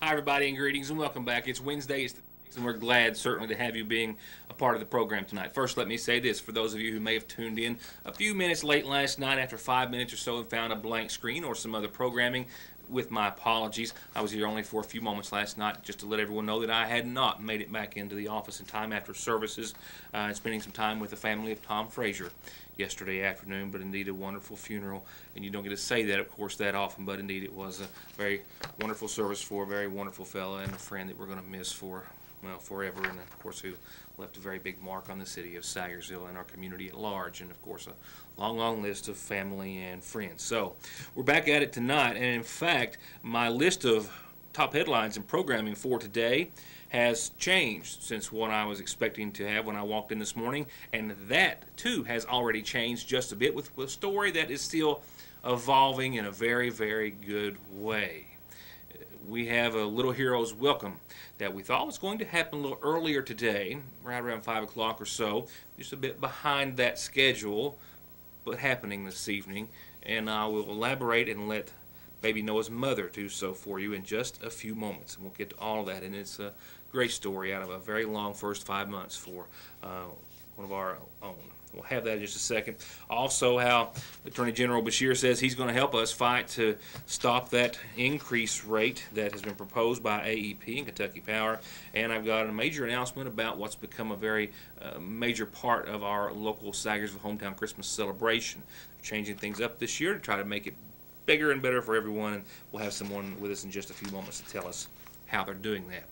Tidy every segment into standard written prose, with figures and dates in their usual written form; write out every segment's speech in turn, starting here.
Hi, everybody, and greetings, and welcome back. It's Wednesday, and we're glad, certainly, to have you being a part of the program tonight. First, let me say this. For those of you who may have tuned in a few minutes late last night after 5 minutes or so and found a blank screen or some other programming, with my apologies. I was here only for a few moments last night just to let everyone know that I had not made it back into the office in time after services and spending some time with the family of Tom Frazier yesterday afternoon, but indeed a wonderful funeral, and you don't get to say that, of course, that often, but indeed it was a very wonderful service for a very wonderful fellow and a friend that we're going to miss for, well, forever, and of course who left a very big mark on the city of Sayersville and our community at large, and of course a long list of family and friends. So we're back at it tonight, and in fact my list of top headlines and programming for today has changed since what I was expecting to have when I walked in this morning, and that too has already changed just a bit with a story that is still evolving in a very good way. We have a Little Heroes Welcome that we thought was going to happen a little earlier today, right around 5 o'clock or so, just a bit behind that schedule, but happening this evening, and I will elaborate and let Baby Noah's mother do so for you in just a few moments, and we'll get to all of that, and it's a great story out of a very long first 5 months for one of our own. We'll have that in just a second. Also, how Attorney General Beshear says he's going to help us fight to stop that increase rate that has been proposed by AEP and Kentucky Power. And I've got a major announcement about what's become a very major part of our local Sayersville Hometown Christmas celebration. They're changing things up this year to try to make it bigger and better for everyone, and we'll have someone with us in just a few moments to tell us how they're doing that.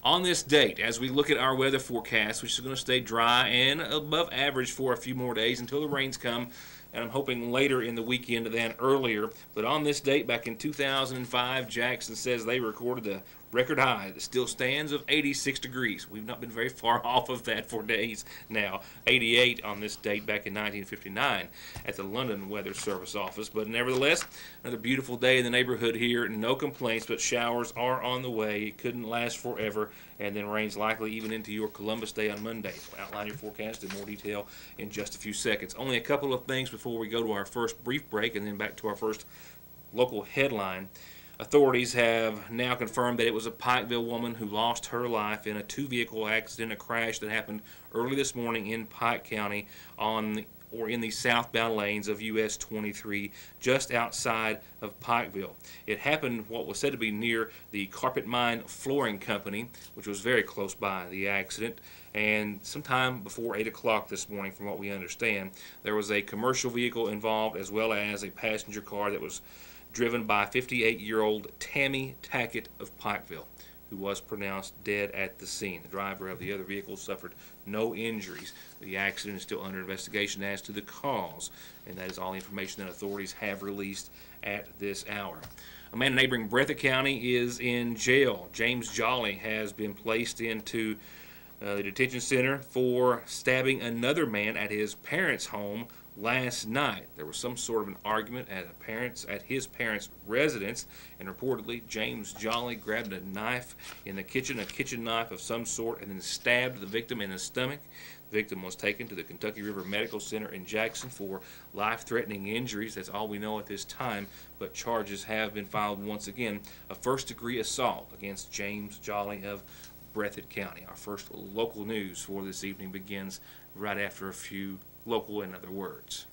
On this date, as we look at our weather forecast, which is going to stay dry and above average for a few more days until the rains come, and I'm hoping later in the weekend than earlier. But on this date, back in 2005, Jackson says they recorded a record high that still stands of 86 degrees. We've not been very far off of that for days now. 88 on this date back in 1959 at the London Weather Service office. But nevertheless, another beautiful day in the neighborhood here. No complaints, but showers are on the way. It couldn't last forever, and then rain's likely even into your Columbus Day on Monday. We'll outline your forecast in more detail in just a few seconds. Only a couple of things before we go to our first brief break and then back to our first local headline. Authorities have now confirmed that it was a Pikeville woman who lost her life in a two-vehicle accident, a crash that happened early this morning in Pike County in the southbound lanes of US 23, just outside of Pikeville. It happened what was said to be near the Carpet Mine Flooring Company, which was very close by the accident. And sometime before 8 o'clock this morning, from what we understand, there was a commercial vehicle involved as well as a passenger car that was driven by 58-year-old Tammy Tackett of Pikeville, who was pronounced dead at the scene. The driver of the other vehicle suffered no injuries. The accident is still under investigation as to the cause, and that is all the information that authorities have released at this hour. A man in neighboring Breathitt County is in jail. James Jolly has been placed into the detention center for stabbing another man at his parents' home last night. There was some sort of an argument at his parents' residence, and reportedly James Jolly grabbed a knife in the kitchen, a kitchen knife of some sort, and then stabbed the victim in the stomach. The victim was taken to the Kentucky River Medical Center in Jackson for life-threatening injuries. That's all we know at this time, but charges have been filed once again of first-degree assault against James Jolly of Breathitt County. Our first local news for this evening begins right after a few local, in other words.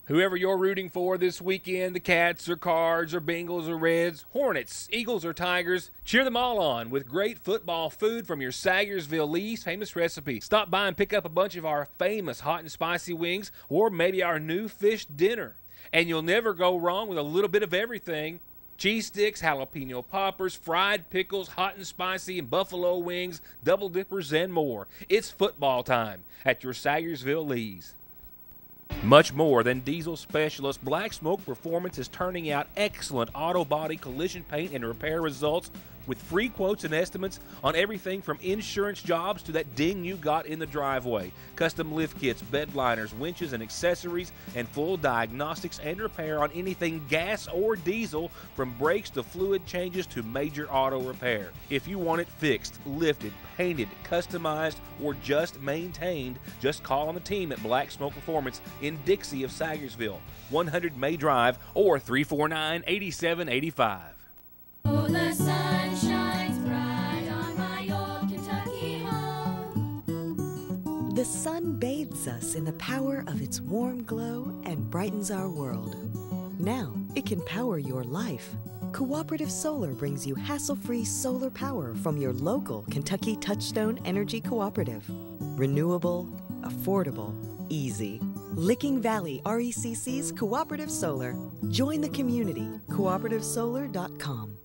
Whoever you're rooting for this weekend, the Cats or Cards or Bengals or Reds, Hornets, Eagles or Tigers, cheer them all on with great football food from your Sayersville Lee's famous recipe. Stop by and pick up a bunch of our famous hot and spicy wings or maybe our new fish dinner. And you'll never go wrong with a little bit of everything. Cheese sticks, jalapeno poppers, fried pickles, hot and spicy, and buffalo wings, double dippers, and more. It's football time at your Sayersville Lee's. Much more than diesel specialist, Black Smoke Performance is turning out excellent auto body collision paint and repair results with free quotes and estimates on everything from insurance jobs to that ding you got in the driveway. Custom lift kits, bed liners, winches, and accessories, and full diagnostics and repair on anything gas or diesel, from brakes to fluid changes to major auto repair. If you want it fixed, lifted, painted, customized, or just maintained, just call on the team at Black Smoke Performance in Dixie of Sayersville, 100 May Drive, or 349-8785. Oh, the sun shines bright on my old Kentucky home. The sun bathes us in the power of its warm glow and brightens our world. Now, it can power your life. Cooperative Solar brings you hassle-free solar power from your local Kentucky Touchstone Energy Cooperative. Renewable, affordable, easy. Licking Valley RECC's Cooperative Solar. Join the community. CooperativeSolar.com.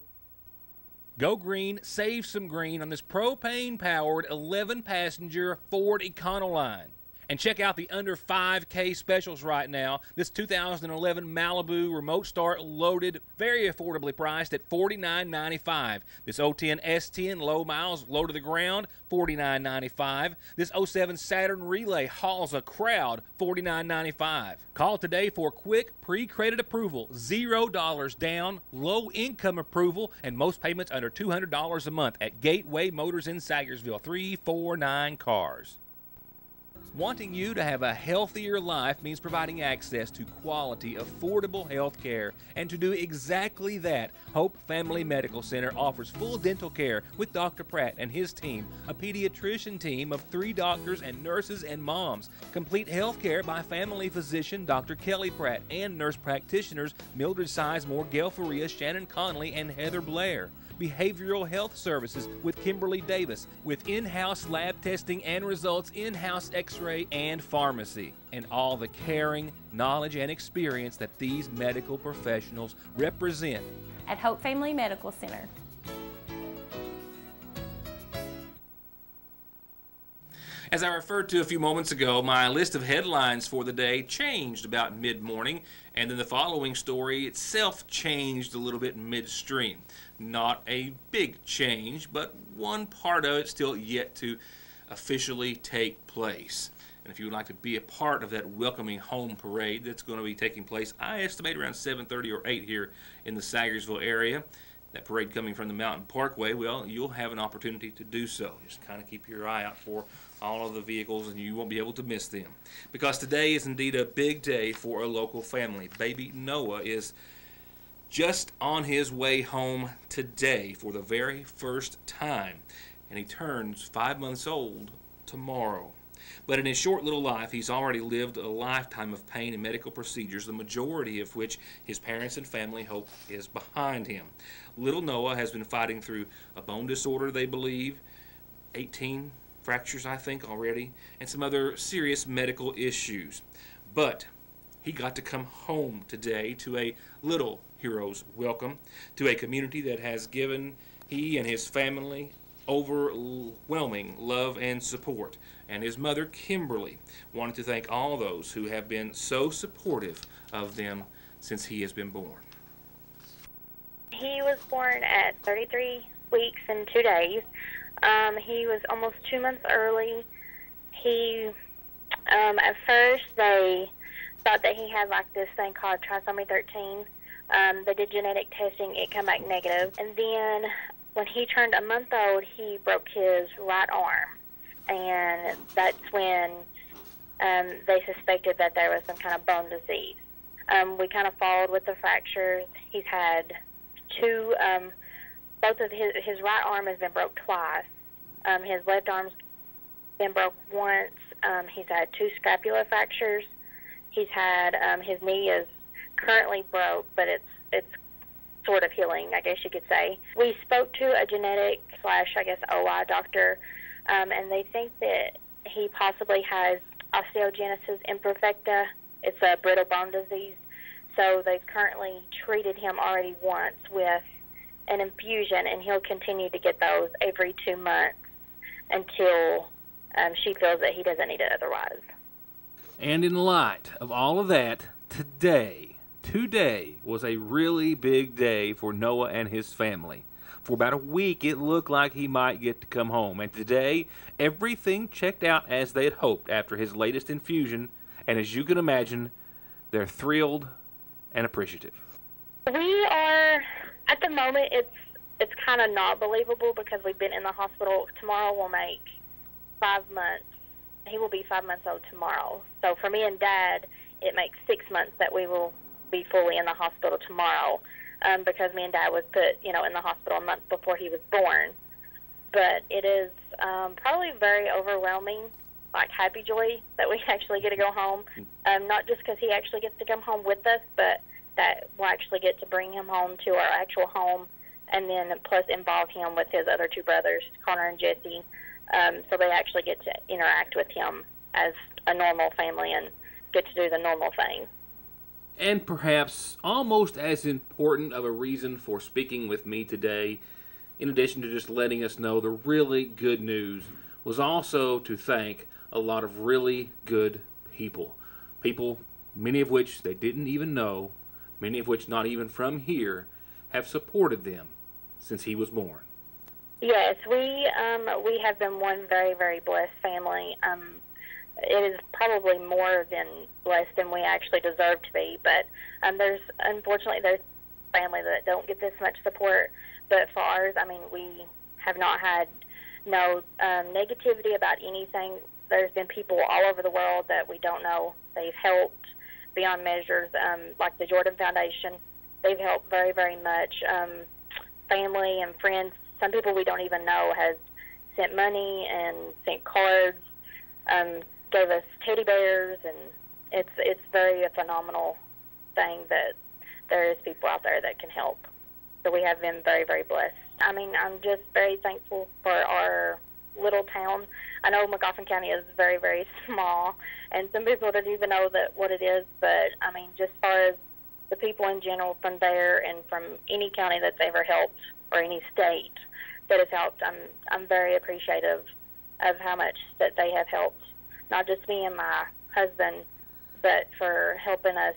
Go green, save some green on this propane-powered 11-passenger Ford Econoline. And check out the under 5K specials right now. This 2011 Malibu remote start loaded, very affordably priced at $49.95. This 010 S10 low miles, low to the ground, $49.95. This 07 Saturn Relay hauls a crowd, $49.95. Call today for quick pre-credit approval, $0 down, low income approval, and most payments under $200 a month at Gateway Motors in Sagersville, 349 cars. Wanting you to have a healthier life means providing access to quality, affordable health care. And to do exactly that, Hope Family Medical Center offers full dental care with Dr. Pratt and his team, a pediatrician team of 3 doctors and nurses and moms, complete health care by family physician Dr. Kelly Pratt and nurse practitioners Mildred Sizemore, Gail Faria, Shannon Conley, and Heather Blair. Behavioral health services with Kimberly Davis, with in-house lab testing and results, in-house x-ray and pharmacy, and all the caring, knowledge, and experience that these medical professionals represent at Hope Family Medical Center. As I referred to a few moments ago, my list of headlines for the day changed about mid-morning, and then the following story itself changed a little bit midstream. Not a big change, but one part of it still yet to officially take place. And if you would like to be a part of that welcoming home parade that's going to be taking place, I estimate around 7:30 or 8 here in the Sagersville area, that parade coming from the Mountain Parkway, well, you'll have an opportunity to do so. Just kind of keep your eye out for all of the vehicles and you won't be able to miss them. Because today is indeed a big day for a local family. Baby Noah is just on his way home today for the very first time, and he turns 5 months old tomorrow. But in his short little life, he's already lived a lifetime of pain and medical procedures, the majority of which his parents and family hope is behind him. Little Noah has been fighting through a bone disorder, they believe, 18 fractures, I think, already, and some other serious medical issues. But he got to come home today to a little hero's welcome, to a community that has given he and his family overwhelming love and support. And his mother, Kimberly, wanted to thank all those who have been so supportive of them since he has been born. He was born at 33 weeks and 2 days. He was almost 2 months early. He, at first, they thought that he had like this thing called trisomy 13. They did genetic testing. It came back negative. And then when he turned a month old, he broke his right arm. And that's when they suspected that there was some kind of bone disease. We kind of followed with the fractures. He's had two, both of his right arm has been broke twice. His left arm's been broke once. He's had 2 scapular fractures. He's had, his knee is currently broke, but it's sort of healing, I guess you could say. We spoke to a genetic / OI doctor, and they think that he possibly has osteogenesis imperfecta. It's a brittle bone disease. So they've currently treated him already once with an infusion, and he'll continue to get those every 2 months until she feels that he doesn't need it otherwise. And in light of all of that, today was a really big day for Noah and his family. For about a week, it looked like he might get to come home. And today, everything checked out as they had hoped after his latest infusion. And as you can imagine, they're thrilled and appreciative. We are, at the moment, it's kind of not believable because we've been in the hospital. Tomorrow will make 5 months. He will be 5 months old tomorrow. So for me and Dad, it makes 6 months that we will be fully in the hospital tomorrow. because me and Dad was put, in the hospital a month before he was born. But it is probably very overwhelming, like happy joy that we actually get to go home. Not just because he actually gets to come home with us, but that we'll actually get to bring him home to our actual home, and then plus involve him with his other two brothers, Connor and Jesse, so they actually get to interact with him as a normal family and get to do the normal things. And perhaps almost as important of a reason for speaking with me today, in addition to just letting us know the really good news, was also to thank a lot of really good people. People, many of which they didn't even know, many of which not even from here, have supported them since he was born. Yes, we have been one very, very blessed family. It is probably more than blessed than we actually deserve to be, but unfortunately there's family that don't get this much support. But for ours, we have not had no negativity about anything. There's been people all over the world that we don't know. They've helped beyond measures, like the Jordan Foundation. They've helped very, very much. Family and friends, some people we don't even know, has sent money and sent cards, gave us teddy bears, and it's very a phenomenal thing that there is people out there that can help. So we have been very, very blessed. I'm just very thankful for our little town. I know McGoffin County is very, very small, and some people don't even know what it is, but just as far as the people in general from there and from any county that's ever helped, or any state that has helped, I'm very appreciative of how much that they have helped, not just me and my husband, but for helping us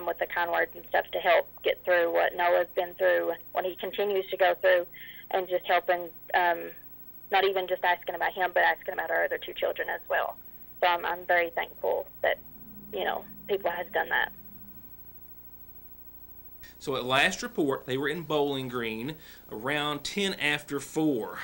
with the kind words and stuff to help get through what Noah's been through, what he continues to go through, and just helping, not even just asking about him, but asking about our other two children as well. So I'm very thankful that, people has done that. So at last report, they were in Bowling Green around 10 after 4.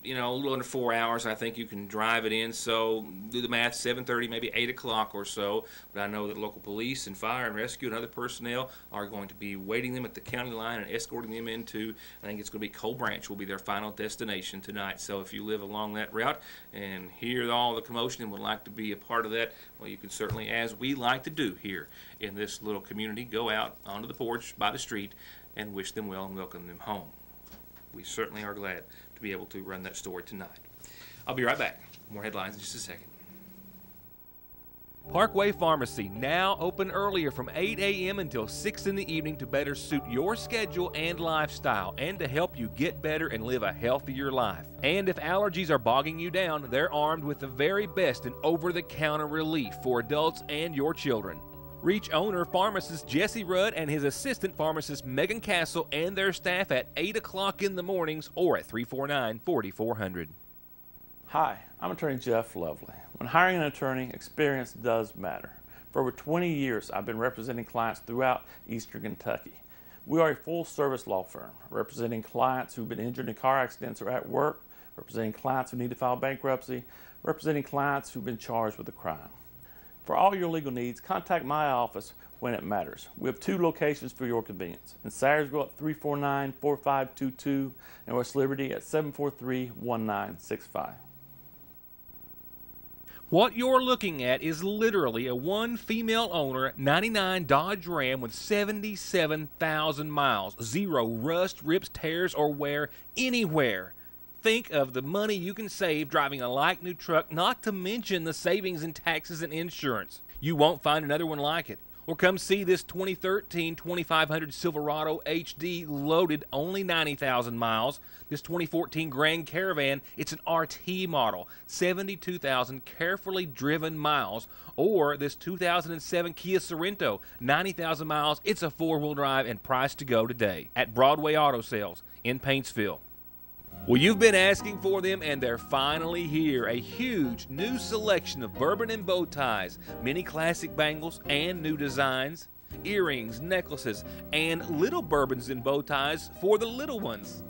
A little under 4 hours, I think you can drive it in. So do the math, 7:30, maybe 8 o'clock or so. But I know that local police and fire and rescue and other personnel are going to be waiting them at the county line and escorting them into, I think it's going to be Coal Branch will be their final destination tonight. So if you live along that route and hear all the commotion and would like to be a part of that, well, you can certainly, as we like to do here in this little community, go out onto the porch by the street and wish them well and welcome them home. We certainly are glad to be able to run that story tonight. I'll be right back. More headlines in just a second. Parkway Pharmacy, now open earlier from 8 a.m. until 6 in the evening to better suit your schedule and lifestyle, and to help you get better and live a healthier life. And if allergies are bogging you down, they're armed with the very best in over-the-counter relief for adults and your children. Reach owner pharmacist Jesse Rudd and his assistant pharmacist Megan Castle and their staff at 8 o'clock in the mornings or at 349-4400. Hi, I'm attorney Jeff Lovely. When hiring an attorney, experience does matter. For over 20 years, I've been representing clients throughout Eastern Kentucky. We are a full-service law firm, representing clients who've been injured in car accidents or at work, representing clients who need to file bankruptcy, representing clients who've been charged with a crime. For all your legal needs, contact my office when it matters. We have 2 locations for your convenience. In Sayersville at 349-4522 and West Liberty at 743-1965. What you're looking at is literally a one female owner 99 Dodge Ram with 77,000 miles. 0 rust, rips, tears, or wear anywhere. Think of the money you can save driving a like-new truck, not to mention the savings in taxes and insurance. You won't find another one like it. Or come see this 2013 2500 Silverado HD loaded, only 90,000 miles. This 2014 Grand Caravan, it's an RT model, 72,000 carefully driven miles. Or this 2007 Kia Sorento, 90,000 miles. It's a 4-wheel drive and priced to go today at Broadway Auto Sales in Paintsville. Well, you've been asking for them, and they're finally here. A huge new selection of bourbon and bow ties, many classic bangles and new designs, earrings, necklaces, and little bourbons and bow ties for the little ones.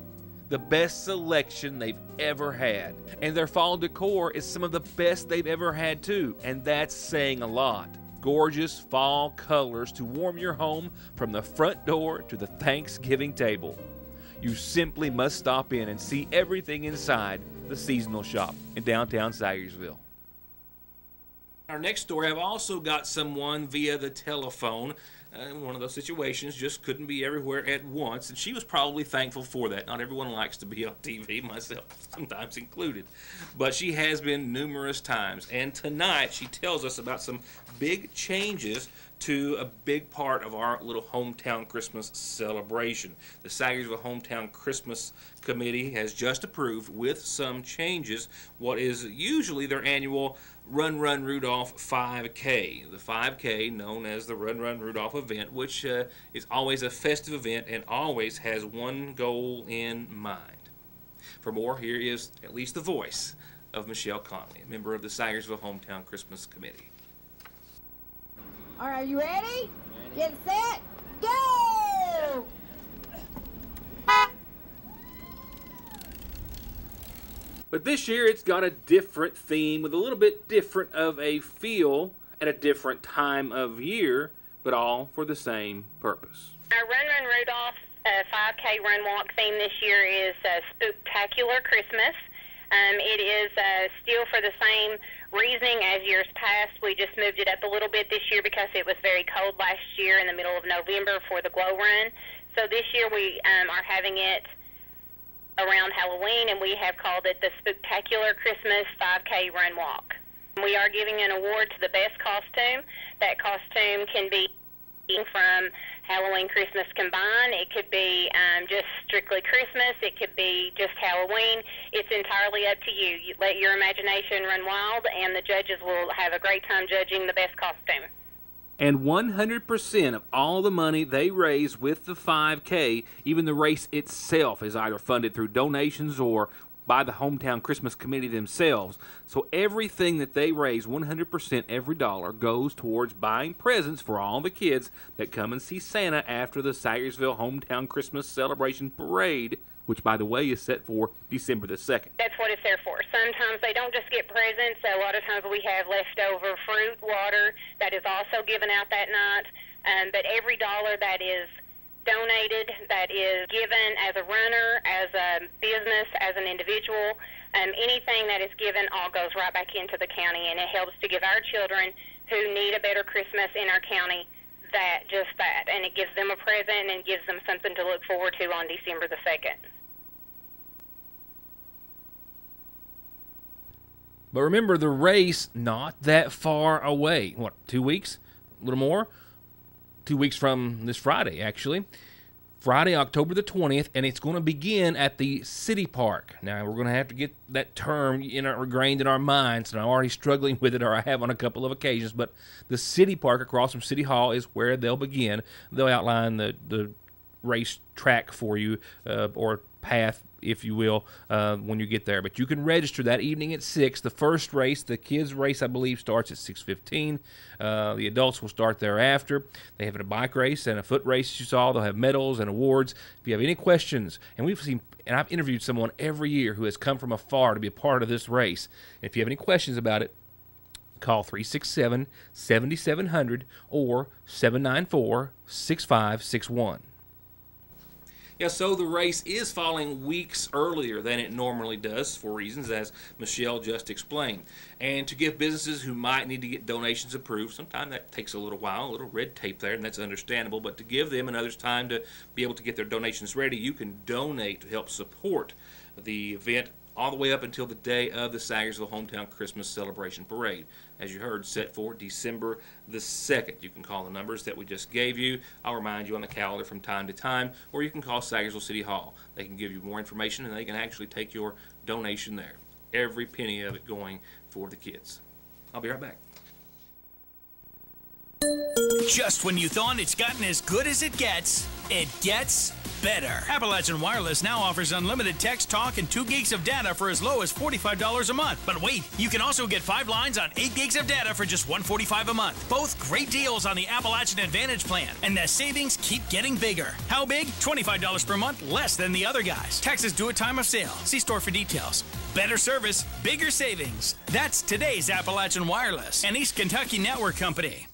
The best selection they've ever had. And their fall decor is some of the best they've ever had too, and that's saying a lot. gorgeous fall colors to warm your home from the front door to the Thanksgiving table. You simply must stop in and see everything inside the seasonal shop in downtown Sayersville. Our next story, I've also got someone via the telephone. One of those situations, just couldn't be everywhere at once, and she was probably thankful for that. Not everyone likes to be on TV, myself sometimes included, but she has been numerous times. And tonight she tells us about some big changes to a big part of our little hometown Christmas celebration. The Sayersville Hometown Christmas Committee has just approved, with some changes, what is usually their annual Run Run Rudolph 5K. The 5K, known as the Run Run Rudolph event, which is always a festive event and always has one goal in mind. For more, here is at least the voice of Michelle Connolly, a member of the Sayersville Hometown Christmas Committee. All right, are you ready? Get set, go! But this year it's got a different theme with a little bit different of a feel at a different time of year, but all for the same purpose. Our Run Run Rudolph 5K Run Walk theme this year is Spooktacular Christmas. It is still for the same reasoning as years past. We just moved it up a little bit this year because it was very cold last year in the middle of November for the Glow Run. So this year we are having it around Halloween, and we have called it the Spooktacular Christmas 5K Run Walk. We are giving an award to the best costume. That costume can be from Halloween, Christmas combined. It could be just strictly Christmas. It could be just Halloween. It's entirely up to you. You let your imagination run wild, and the judges will have a great time judging the best costume. And 100% of all the money they raise with the 5K, even the race itself, is either funded through donations or by the Hometown Christmas Committee themselves. So everything that they raise, 100%, every dollar, goes towards buying presents for all the kids that come and see Santa after the Sayersville Hometown Christmas Celebration Parade, which, by the way, is set for December the 2nd. That's what it's there for. Sometimes they don't just get presents. A lot of times we have leftover fruit, water that is also given out that night. But every dollar that is donated, that is given as a runner, as a business, as an individual, anything that is given all goes right back into the county, and it helps to give our children who need a better Christmas in our county just that, and it gives them a present and gives them something to look forward to on December the 2nd. But remember, the race not that far away. What, 2 weeks? A little more? 2 weeks from this Friday, actually. Friday, October the 20th, and it's going to begin at the City Park. Now, we're going to have to get that term ingrained in our minds, and I'm already struggling with it, or I have on a couple of occasions, but the City Park across from City Hall is where they'll begin. They'll outline the race track for you, or path, if you will, when you get there. But you can register that evening at 6. The first race, the kids' race, I believe, starts at 6:15. The adults will start thereafter. They have a bike race and a foot race, you saw. They'll have medals and awards. If you have any questions, and I've interviewed someone every year who has come from afar to be a part of this race. And if you have any questions about it, call 367-7700 or 794-6561. Yeah, so the race is falling weeks earlier than it normally does for reasons as Michelle just explained. And to give businesses who might need to get donations approved, sometimes that takes a little while, a little red tape there, and that's understandable. But to give them and others time to be able to get their donations ready, you can donate to help support the event all the way up until the day of the Sayersville Hometown Christmas Celebration Parade. As you heard, set for December the 2nd. You can call the numbers that we just gave you. I'll remind you on the calendar from time to time, or you can call Sayersville City Hall. They can give you more information, and they can actually take your donation there. Every penny of it going for the kids. I'll be right back. Just when you thought it's gotten as good as it gets better. Appalachian Wireless now offers unlimited text, talk, and 2 gigs of data for as low as $45 a month. But wait, you can also get 5 lines on 8 gigs of data for just $145 a month. Both great deals on the Appalachian Advantage plan, and the savings keep getting bigger. How big? $25 per month, less than the other guys. Taxes due at time of sale. See store for details. Better service, bigger savings. That's today's Appalachian Wireless, an East Kentucky network company.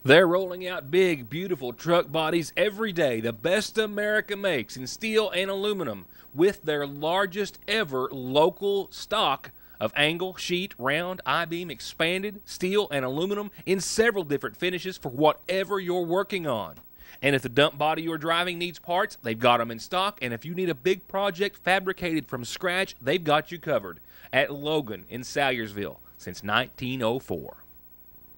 They're rolling out big, beautiful truck bodies every day, the best America makes in steel and aluminum, with their largest ever local stock of angle, sheet, round, I-beam, expanded, steel, and aluminum in several different finishes for whatever you're working on. And if the dump body you're driving needs parts, they've got them in stock. And if you need a big project fabricated from scratch, they've got you covered at Logan in Salyersville since 1904.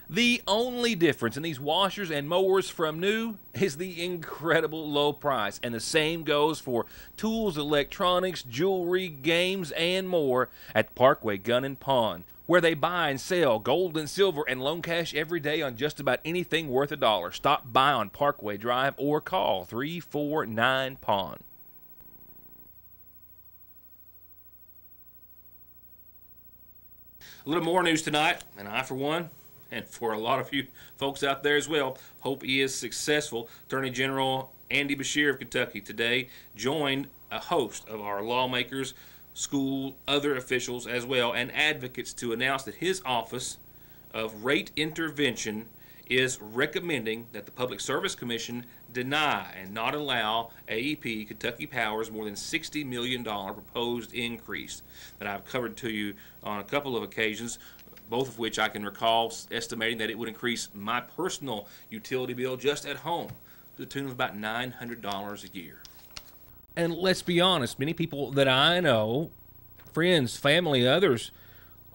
The only difference in these washers and mowers from new is the incredible low price, and the same goes for tools, electronics, jewelry, games, and more at Parkway Gun and Pawn, where they buy and sell gold and silver and loan cash every day on just about anything worth $1. Stop by on Parkway Drive or call 349-PAWN. A little more news tonight, and I, for one, and for a lot of you folks out there as well, hope he is successful. Attorney General Andy Beshear of Kentucky today joined a host of our lawmakers, school, other officials as well, and advocates to announce that his Office of Rate Intervention is recommending that the Public Service Commission deny and not allow AEP Kentucky Power's more than $60 million proposed increase that I've covered to you on a couple of occasions, both of which I can recall estimating that it would increase my personal utility bill just at home to the tune of about $900 a year. And let's be honest, many people that I know, friends, family, others,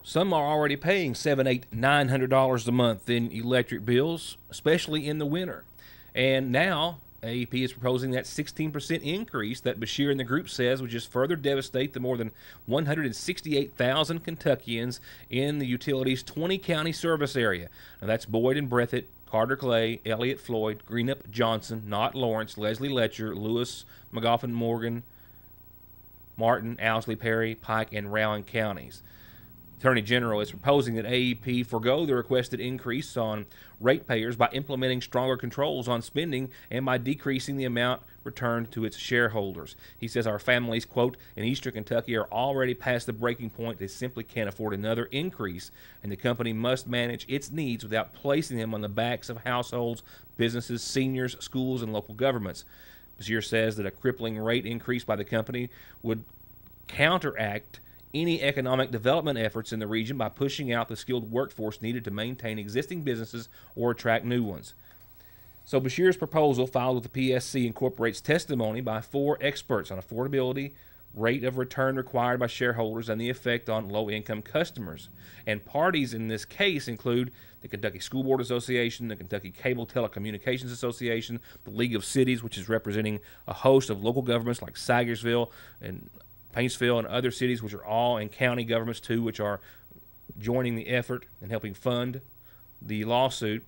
some are already paying $700, $800, $900 a month in electric bills, especially in the winter. And now AEP is proposing that 16% increase that Beshear and the group says would just further devastate the more than 168,000 Kentuckians in the utility's 20-county service area. Now that's Boyd and Breathitt, Carter Clay, Elliott Floyd, Greenup, Johnson, Knott Lawrence, Leslie Letcher, Lewis, McGoffin Morgan, Martin, Owsley, Perry, Pike, and Rowan counties. Attorney General is proposing that AEP forego the requested increase on ratepayers by implementing stronger controls on spending and by decreasing the amount returned to its shareholders. He says our families, quote, in eastern Kentucky are already past the breaking point. They simply can't afford another increase, and the company must manage its needs without placing them on the backs of households, businesses, seniors, schools, and local governments. Beshear says that a crippling rate increase by the company would counteract any economic development efforts in the region by pushing out the skilled workforce needed to maintain existing businesses or attract new ones. So Beshear's proposal, filed with the PSC, incorporates testimony by 4 experts on affordability, rate of return required by shareholders, and the effect on low-income customers. And parties in this case include the Kentucky School Board Association, the Kentucky Cable Telecommunications Association, the League of Cities, which is representing a host of local governments like Salyersville and Paintsville and other cities, which are all, and county governments too, which are joining the effort and helping fund the lawsuit.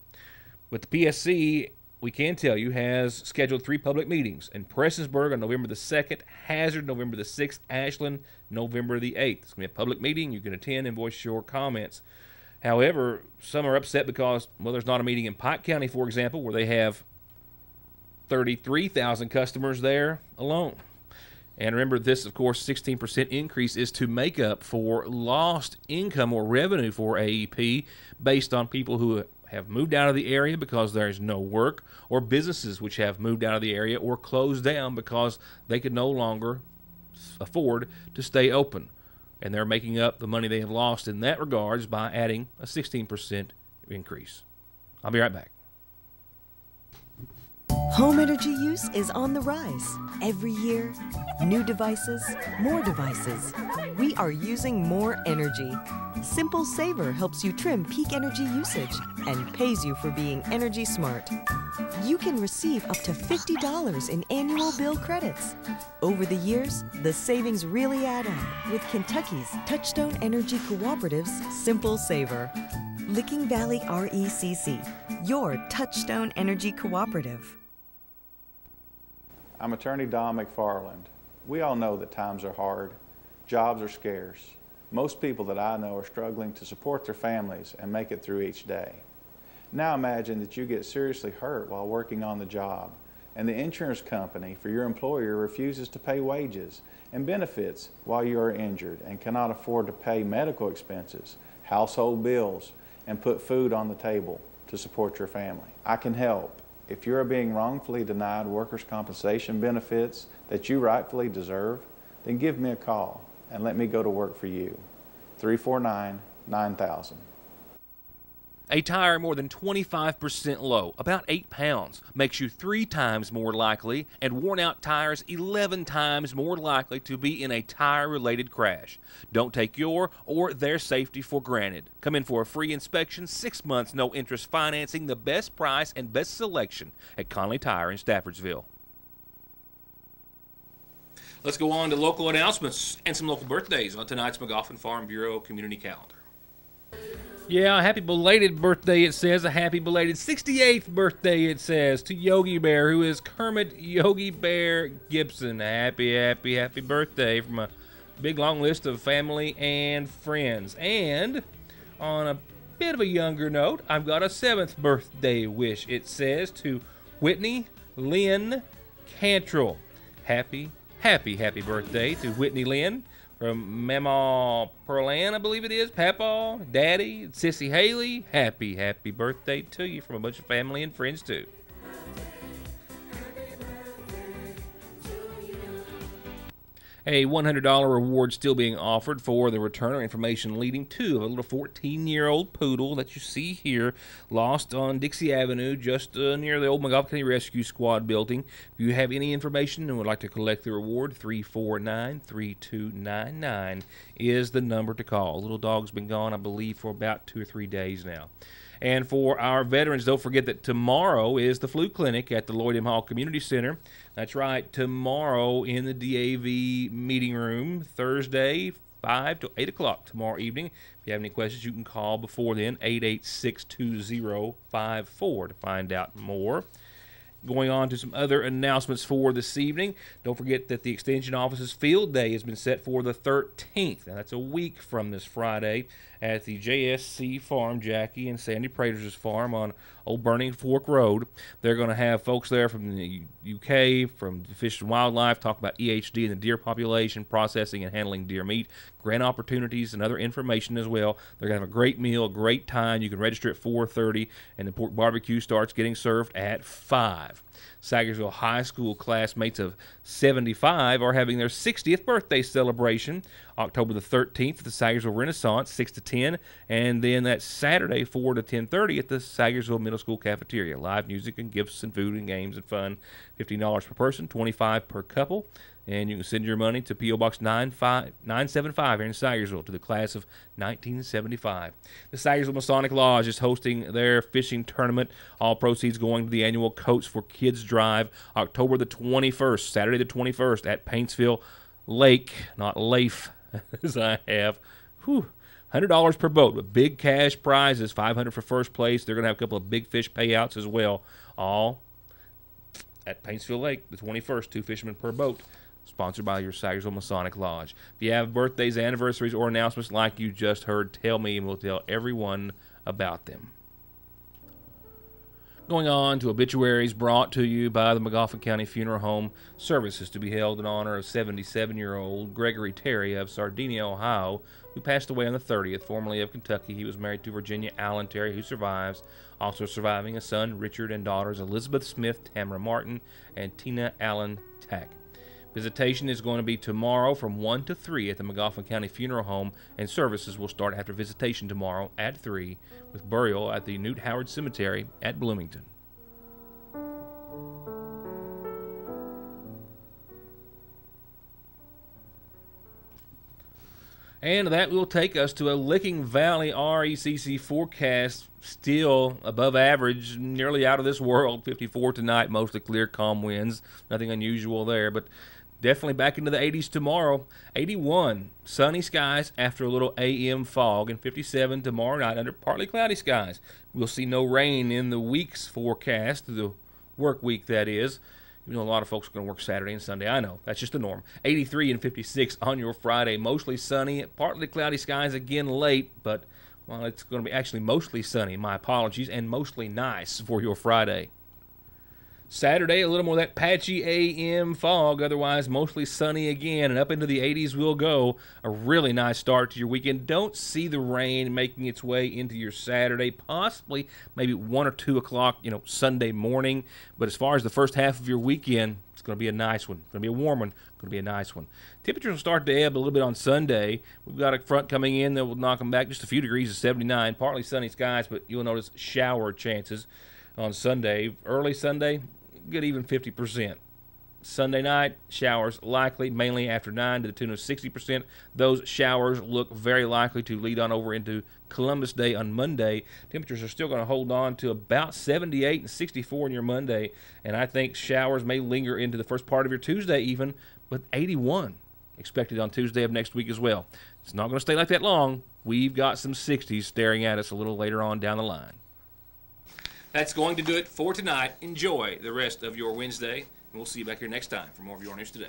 But the PSC, we can tell you, has scheduled 3 public meetings in Prestonsburg on November the 2nd, Hazard November the 6th, Ashland November the 8th. It's going to be a public meeting. You can attend and voice your comments. However, some are upset because, well, there's not a meeting in Pike County, for example, where they have 33,000 customers there alone. And remember, this, of course, 16% increase is to make up for lost income or revenue for AEP based on people who have moved out of the area because there is no work, or businesses which have moved out of the area or closed down because they could no longer afford to stay open. And they're making up the money they have lost in that regards by adding a 16% increase. I'll be right back. Home energy use is on the rise. Every year, new devices, more devices. We are using more energy. Simple Saver helps you trim peak energy usage and pays you for being energy smart. You can receive up to $50 in annual bill credits. Over the years, the savings really add up with Kentucky's Touchstone Energy Cooperative's Simple Saver. Licking Valley RECC, your Touchstone Energy Cooperative. I'm attorney Don McFarland. We all know that times are hard. Jobs are scarce. Most people that I know are struggling to support their families and make it through each day. Now imagine that you get seriously hurt while working on the job, and the insurance company for your employer refuses to pay wages and benefits while you are injured and cannot afford to pay medical expenses, household bills, and put food on the table, to support your family. I can help. If you're being wrongfully denied workers' compensation benefits that you rightfully deserve, then give me a call and let me go to work for you. 349-9000. A tire more than 25% low, about 8 pounds, makes you 3 times more likely, and worn-out tires 11 times more likely to be in a tire-related crash. Don't take your or their safety for granted. Come in for a free inspection, 6 months, no interest financing, the best price and best selection at Conley Tire in Staffordsville. Let's go on to local announcements and some local birthdays on tonight's McGoffin Farm Bureau community calendar. Yeah, happy belated birthday, it says. A happy belated 68th birthday, it says, to Yogi Bear, who is Kermit Yogi Bear Gibson. Happy, happy, happy birthday from a big, long list of family and friends. And on a bit of a younger note, I've got a 7th birthday wish, it says, to Whitney Lynn Cantrell. Happy, happy, happy birthday to Whitney Lynn. From Mama Perlan, I believe it is, Papa, Daddy, Sissy Haley, happy, happy birthday to you from a bunch of family and friends, too. A $100 reward still being offered for the return of information leading to a little 14-year-old poodle that you see here, lost on Dixie Avenue, just near the old McGoffin County Rescue Squad building. If you have any information and would like to collect the reward, 349-3299 is the number to call. Little dog's been gone, I believe, for about 2 or 3 days now. And for our veterans, don't forget that tomorrow is the flu clinic at the Lloyd M. Hall Community Center. That's right, tomorrow in the DAV meeting room, Thursday, 5 to 8 o'clock tomorrow evening. If you have any questions, you can call before then, 886-2054 to find out more. Going on to some other announcements for this evening. Don't forget that the Extension Office's Field Day has been set for the 13th. Now, that's a week from this Friday at the JSC Farm, Jackie and Sandy Praters' farm on Old Burning Fork Road. They're going to have folks there from the UK, from Fish and Wildlife, talk about EHD and the deer population, processing and handling deer meat, grant opportunities, and other information as well. They're going to have a great meal, a great time. You can register at 4:30, and the pork barbecue starts getting served at 5. Sagersville High School classmates of 75 are having their 60th birthday celebration October the 13th at the Sagersville Renaissance, 6 to 10, and then that Saturday, 4 to 10:30 at the Sagersville Middle School cafeteria. Live music and gifts and food and games and fun. $15 per person, $25 per couple. And you can send your money to P.O. Box 975 here in Sagersville to the class of 1975. The Sagersville Masonic Lodge is hosting their fishing tournament. All proceeds going to the annual Coats for Kids Drive, October the 21st, Saturday the 21st at Paintsville Lake, not Lafe, as I have. Whew. $100 per boat with big cash prizes, $500 for first place. They're going to have a couple of big fish payouts as well, all at Paintsville Lake, the 21st, 2 fishermen per boat. Sponsored by your Sagersville Masonic Lodge. If you have birthdays, anniversaries, or announcements like you just heard, tell me and we'll tell everyone about them. Going on to obituaries brought to you by the McGoffin County Funeral Home. Services to be held in honor of 77-year-old Gregory Terry of Sardinia, Ohio, who passed away on the 30th, formerly of Kentucky. He was married to Virginia Allen Terry, who survives. Also surviving a son, Richard, and daughters Elizabeth Smith, Tamara Martin, and Tina Allen Tack. Visitation is going to be tomorrow from 1 to 3 at the McGoffin County Funeral Home, and services will start after visitation tomorrow at 3 with burial at the Newt Howard Cemetery at Bloomington. And that will take us to a Licking Valley RECC forecast, still above average, nearly out of this world. 54 tonight, mostly clear, calm winds. Nothing unusual there, but definitely back into the 80s tomorrow. 81, sunny skies after a little AM fog, and 57 tomorrow night under partly cloudy skies. We'll see no rain in the week's forecast, the work week that is. You know, a lot of folks are going to work Saturday and Sunday. I know. That's just the norm. 83 and 56 on your Friday. Mostly sunny. Partly cloudy skies again late, but, well, it's going to be actually mostly sunny. My apologies. And mostly nice for your Friday. Saturday, a little more of that patchy AM fog, otherwise mostly sunny again, and up into the 80s we'll go. A really nice start to your weekend. Don't see the rain making its way into your Saturday, possibly maybe 1 or 2 o'clock, Sunday morning. But as far as the first half of your weekend, it's going to be a nice one. It's going to be a warm one. Going to be a nice one. Temperatures will start to ebb a little bit on Sunday. We've got a front coming in that will knock them back just a few degrees to 79. Partly sunny skies, but you'll notice shower chances on Sunday. Early Sunday, good even 50%. Sunday night, showers likely, mainly after 9 to the tune of 60%. Those showers look very likely to lead on over into Columbus Day on Monday. Temperatures are still going to hold on to about 78 and 64 on your Monday, and I think showers may linger into the first part of your Tuesday even, but 81 expected on Tuesday of next week as well. It's not going to stay like that long. We've got some 60s staring at us a little later on down the line. That's going to do it for tonight. Enjoy the rest of your Wednesday, and we'll see you back here next time for more of Your News Today.